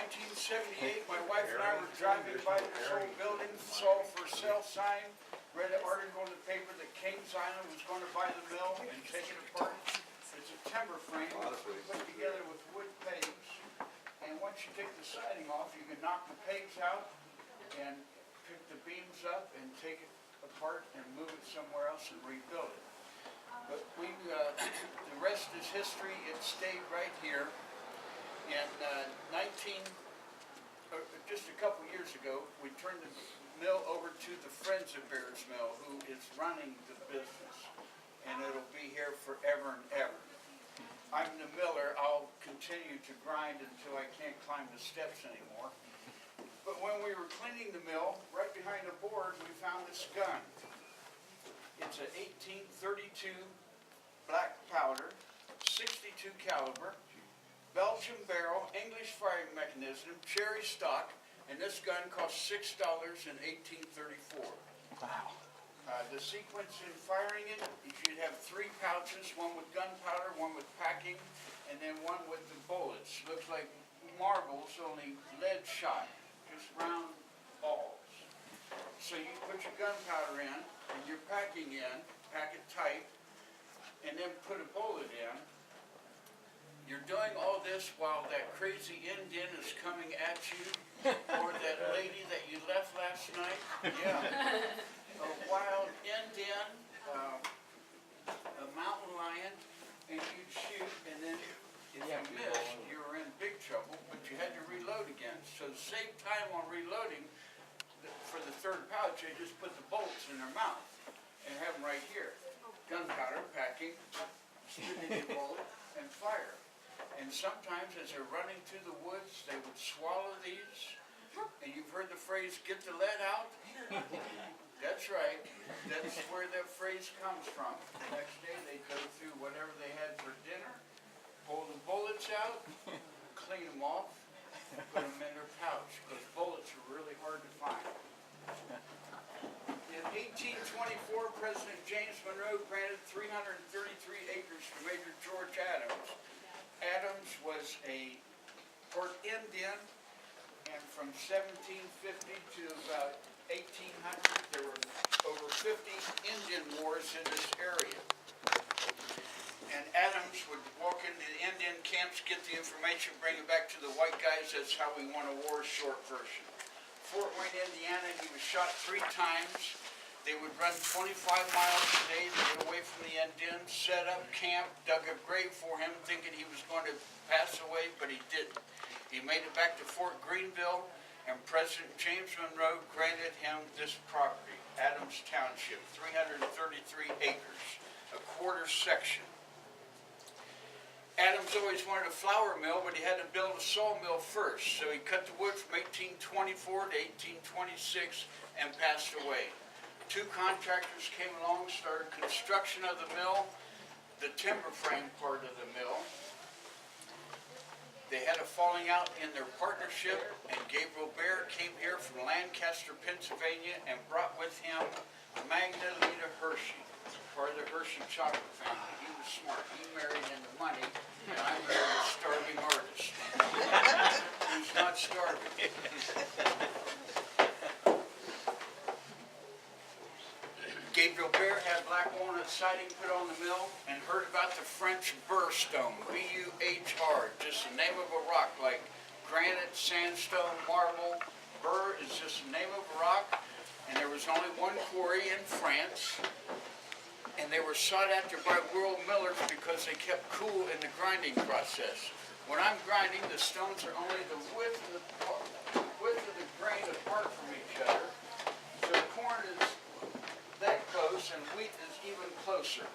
1978, my wife and I were driving by this old building, saw for sale sign, read an article in the paper that Kings Island was going to buy the mill and take it apart. It's a timber frame put together with wood pegs, and once you take the siding off, you can knock the pegs out and pick the beams up and take it apart and move it somewhere else and rebuild it. But the rest is history. It stayed right here. And just a couple years ago, we turned the mill over to the Friends of Bears Mill, who is running the business, and it'll be here forever and ever. I'm the miller. I'll continue to grind until I can't climb the steps anymore. But when we were cleaning the mill, right behind the board, we found this gun. It's an 1832 black powder, 62 caliber, Belgian barrel, English firing mechanism, cherry stock, and this gun cost $6 in 1834. Wow. The sequence in firing it, you should have 3 pouches, one with gunpowder, one with packing, and then one with the bullets. Looks like marbles, only lead shot, just round balls. So you put your gunpowder in, and your packing in, pack it tight, and then put a bullet in. You're doing all this while that crazy Indian is coming at you, or that lady that you left last night. Yeah. A wild Indian, a mountain lion, and you'd shoot, and then if you missed, you were in big trouble, but you had to reload again. So to save time on reloading, for the third pouch, they just put the bullets in their mouth and have them right here. Gunpowder, packing, shooting a bullet, and fire. And sometimes as they're running through the woods, they would swallow these. And you've heard the phrase, get the lead out? That's right. That's where that phrase comes from. The next day they go through whatever they had for dinner, pull the bullets out, clean them off, put them in their pouch, because bullets are really hard to find. In 1824, President James Monroe granted 333 acres to Major George Adams. Adams was a Port Indian, and from 1750 to about 1800, there were over 50 Indian wars in this area. And Adams would walk into the Indian camps, get the information, bring it back to the white guys. That's how we won a war, short version. Fort Wayne, Indiana, he was shot 3 times. They would run 25 miles a day to get away from the Indians, set up camp, dug a grave for him, thinking he was going to pass away, but he didn't. He made it back to Fort Greenville, and President James Monroe granted him this property, Adams Township, 333 acres, a quarter section. Adams always wanted a flour mill, but he had to build a sawmill first, so he cut the wood from 1824 to 1826 and passed away. 2 contractors came along, started construction of the mill, the timber frame part of the mill. They had a falling out in their partnership, and Gabriel Bear came here from Lancaster, Pennsylvania, and brought with him Magna Lita Hershey, part of the Hershey chocolate family. He was smart. He married into money, and I married a starving artist. Who's not starving. Gabriel Bear had black walnut siding put on the mill and heard about the French burr stone, B-U-H-R, just the name of a rock like granite, sandstone, marble. Burr is just the name of a rock, and there was only one quarry in France, and they were sought after by world millers because they kept cool in the grinding process. When I'm grinding, the stones are only the width of the grain apart from each other, so corn is that close, and wheat is even closer.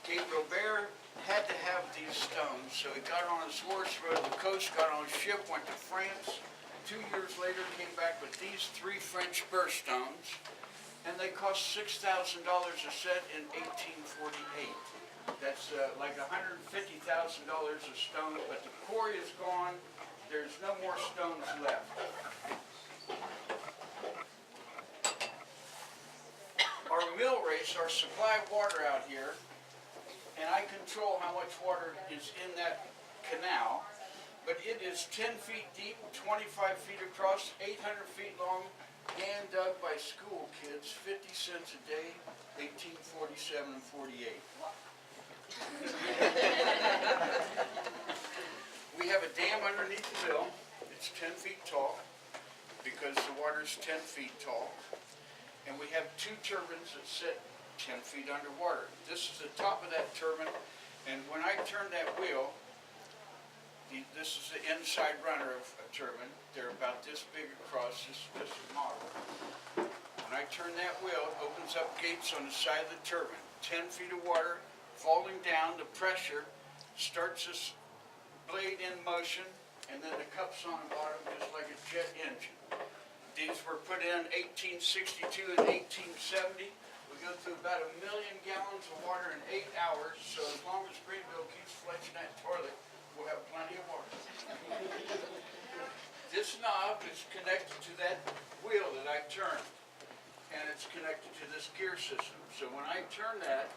Gabriel Bear had to have these stones, so he got on his horse, rode the coast, got on a ship, went to France. 2 years later, came back with these 3 French burr stones, and they cost $6,000 a set in 1848. That's like $150,000 a stone, but the quarry is gone. There's no more stones left. Our mill race, our supply of water out here, and I control how much water is in that canal. but it is 10 feet deep, 25 feet across, 800 feet long, hand dug by school kids, 50 cents a day, 1847 and 48. We have a dam underneath the mill. It's 10 feet tall because the water's 10 feet tall. And we have two turbines that sit 10 feet underwater. This is the top of that turbine, and when I turn that wheel, this is the inside runner of a turbine. They're about this big across, this model. When I turn that wheel, it opens up gates on the side of the turbine. 10 feet of water falling down, the pressure starts this blade in motion, and then the cups on the bottom just like a jet engine. These were put in 1862 and 1870. We go through about 1 million gallons of water in 8 hours, so as long as Greenville keeps flushing that toilet, we'll have plenty of water. This knob is connected to that wheel that I turn, and it's connected to this gear system. So when I turn that,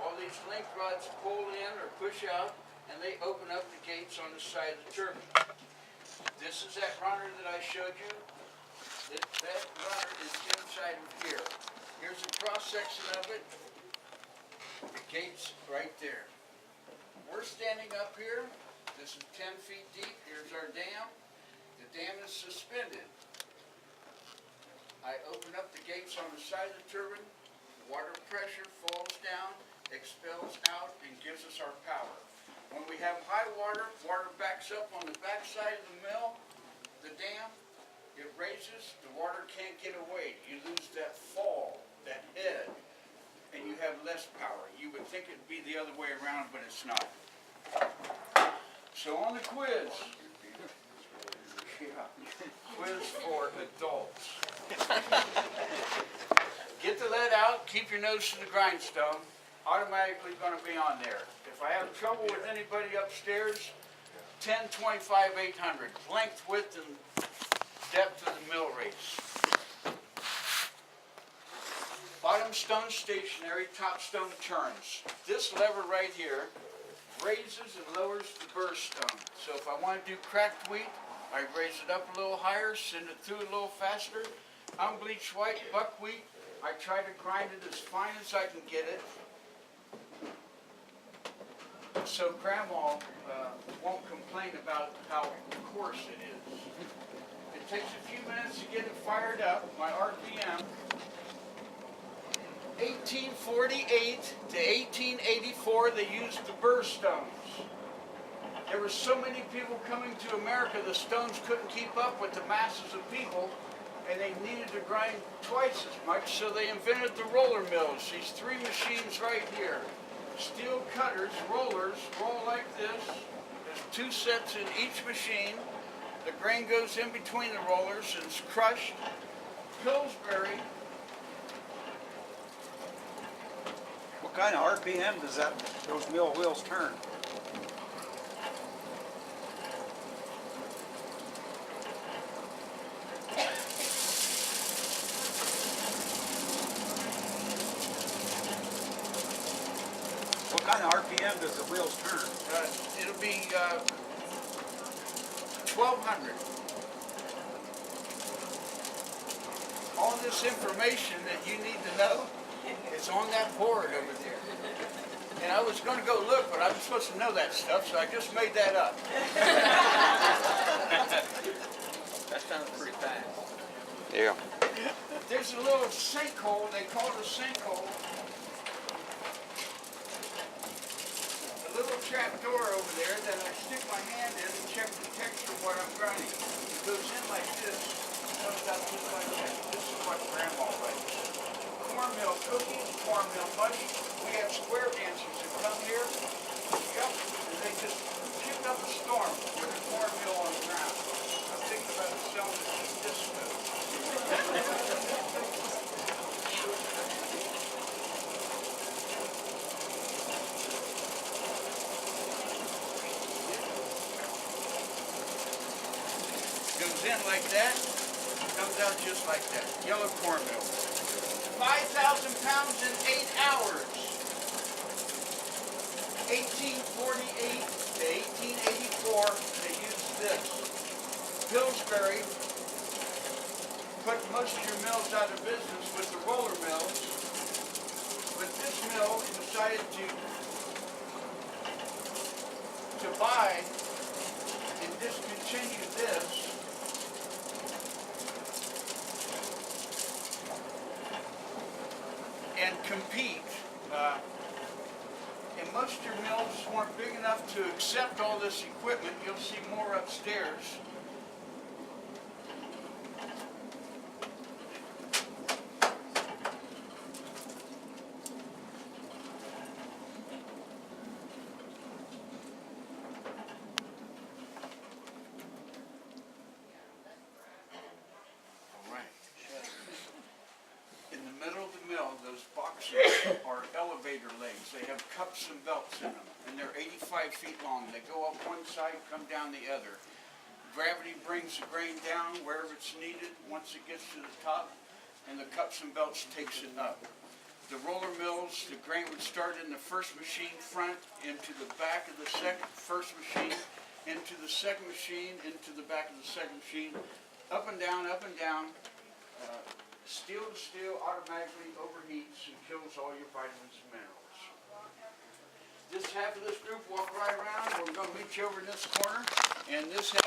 all these link rods pull in or push out, and they open up the gates on the side of the turbine. This is that runner that I showed you. That runner is inside of here. Here's a cross-section of it. The gate's right there. We're standing up here. This is 10 feet deep. Here's our dam. The dam is suspended. I open up the gates on the side of the turbine. Water pressure falls down, expels out, and gives us our power. When we have high water, water backs up on the back side of the mill, the dam, it raises, the water can't get away. You lose that fall, that head, and you have less power. You would think it'd be the other way around, but it's not. So on the quiz. Yeah. Quiz for adults. Get the lead out, keep your nose to the grindstone. Automatically going to be on there. If I have trouble with anybody upstairs, 10, 25, 800. Length, width, and depth of the mill race. Bottom stone stationary, top stone turns. This lever right here raises and lowers the burst stone. So if I want to do cracked wheat, I raise it up a little higher, send it through a little faster. Unbleached white buckwheat, I try to grind it as fine as I can get it, so Grandma won't complain about how coarse it is. It takes a few minutes to get it fired up. My RPM, 1848 to 1884, they used the burr stones. There were so many people coming to America, the stones couldn't keep up with the masses of people, and they needed to grind twice as much, so they invented the roller mills. These three machines right here. Steel cutters, rollers, roll like this. There's two sets in each machine. The grain goes in between the rollers and it's crushed. Pillsbury. What kind of RPM does those mill wheels turn? What kind of RPM does the wheels turn? It'll be 1200. All this information that you need to know is on that board over there. And I was going to go look, but I'm supposed to know that stuff, so I just made that up. That sounds pretty fast. Yeah. There's a little sinkhole, they call it a sinkhole. A little trap door over there that I stick my hand in and check the texture of what I'm grinding. It goes in like this, comes out just like that. This is what Grandma likes. Cornmeal cookies, cornmeal muddy. We have square dancers who come here, yep, and they just kick up a storm with the cornmeal on the ground. I'm thinking about selling it as disco. Goes in like that, comes out just like that. Yellow cornmeal. 5,000 pounds in 8 hours. 1848 to 1884, they used this. Pillsbury put most of your mills out of business with the roller mills, but this mill decided to buy and discontinue this. And compete. And most of your mills weren't big enough to accept all this equipment. You'll see more upstairs. All right. In the middle of the mill, those boxes are elevator legs. They have cups and belts in them, and they're 85 feet long. They go up one side, come down the other. Gravity brings the grain down wherever it's needed once it gets to the top, and the cups and belts takes it up. The roller mills, the grain would start in the first machine front, into the back of the first machine, into the second machine, into the back of the second machine, up and down, up and down. Steel to steel automatically overheats and kills all your vitamins and minerals. This half of this group walk right around. We're going to meet you over in this corner. And this half